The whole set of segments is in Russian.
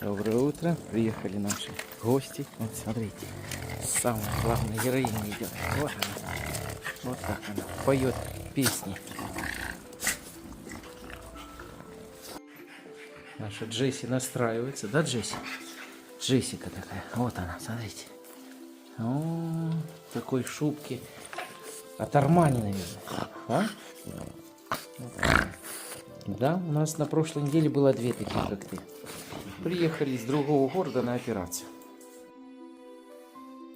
Доброе утро. Приехали наши гости. Вот смотрите, самая главная героиня идет. Вот она. Вот так она поет песни. Наша Джесси настраивается. Да, Джесси? Джессика такая. Вот она, смотрите. О, в такой шубке. От Армани, наверное. А? Да, у нас на прошлой неделе было две такие, как ты. Приехали из другого города на операцию.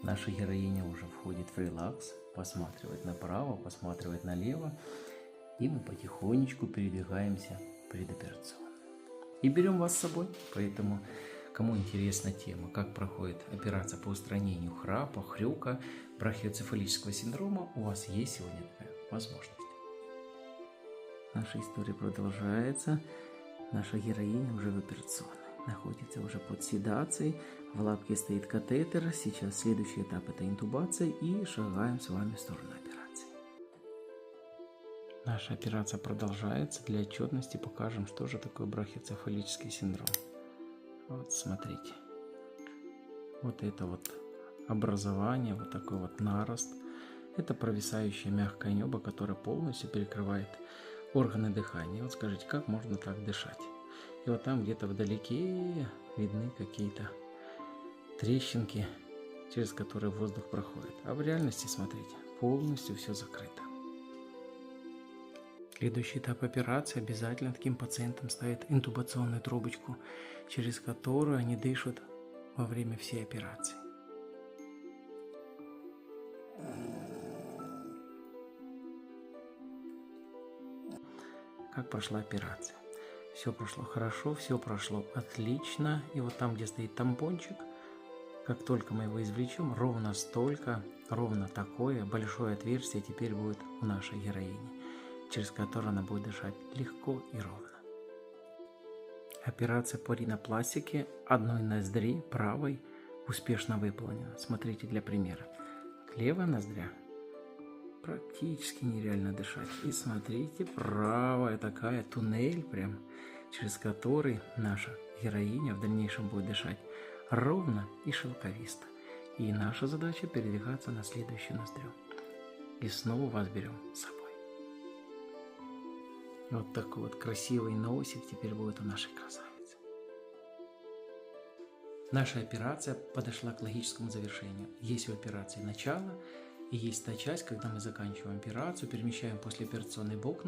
Наша героиня уже входит в релакс, посматривает направо, посматривает налево. И мы потихонечку передвигаемся предоперационно. И берем вас с собой. Поэтому, кому интересна тема, как проходит операция по устранению храпа, хрюка, брахиоцефалического синдрома, у вас есть сегодня такая возможность. Наша история продолжается. Наша героиня уже в операционной. Находится уже под седацией. В лапке стоит катетер. Сейчас следующий этап — это интубация. И шагаем с вами в сторону операции. Наша операция продолжается. Для отчетности покажем, что же такое брахиоцефалический синдром. Вот смотрите. Вот это вот образование, вот такой вот нарост. Это провисающее мягкое небо, которое полностью перекрывает органы дыхания. Вот скажите, как можно так дышать? И вот там где-то вдалеке видны какие-то трещинки, через которые воздух проходит. А в реальности, смотрите, полностью все закрыто. Следующий этап операции: обязательно таким пациентам ставят интубационную трубочку, через которую они дышат во время всей операции. Как прошла операция? Все прошло хорошо, все прошло отлично. И вот там, где стоит тампончик, как только мы его извлечем, ровно столько, ровно такое большое отверстие теперь будет у нашей героини, через которое она будет дышать легко и ровно. Операция по ринопластике одной ноздри, правой, успешно выполнена. Смотрите для примера. Левая ноздря практически нереально дышать. И смотрите, правая такая, туннель прям, через который наша героиня в дальнейшем будет дышать ровно и шелковисто. И наша задача передвигаться на следующую ноздрю. И снова вас берем с собой. Вот такой вот красивый носик теперь будет у нашей красавицы. Наша операция подошла к логическому завершению. Есть у операции начало. И есть та часть, когда мы заканчиваем операцию, перемещаем послеоперационный бок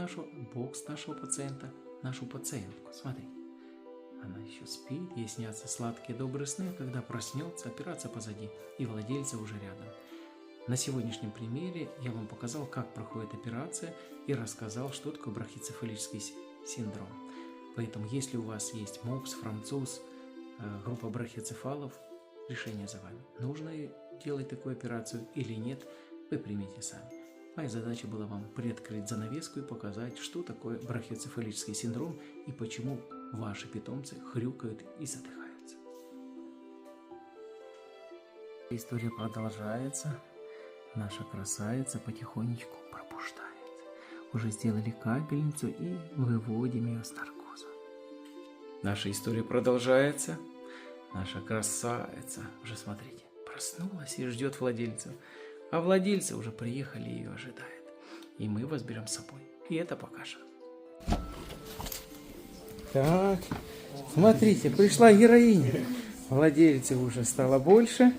с нашего пациента, нашу пациентку. Смотрите, она еще спит, ей снятся сладкие добрые сны, когда проснется, операция позади, и владельца уже рядом. На сегодняшнем примере я вам показал, как проходит операция, и рассказал, что такое брахиоцефалический синдром. Поэтому, если у вас есть МОПС, француз, группа брахиоцефалов, решение за вами. Нужно делать такую операцию или нет, вы примите сами. Моя задача была вам приоткрыть занавеску и показать, что такое брахиоцефалический синдром и почему ваши питомцы хрюкают и задыхаются. История продолжается. Наша красавица потихонечку пробуждается. Уже сделали капельницу и выводим ее с наркоза. Наша история продолжается. Наша красавица, уже смотрите, проснулась и ждет владельцев. А владельцы уже приехали и ее ожидают. И мы вас берем с собой. И это покажем. Так, смотрите, пришла героиня. Владельцев уже стало больше.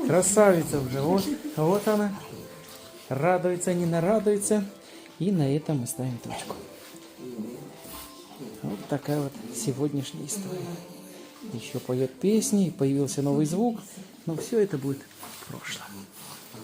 Красавица уже, вот она. Радуется, не нарадуется. И на этом мы ставим точку. Вот такая вот сегодняшняя история. Еще поет песни, появился новый звук, но все это будет в прошлом.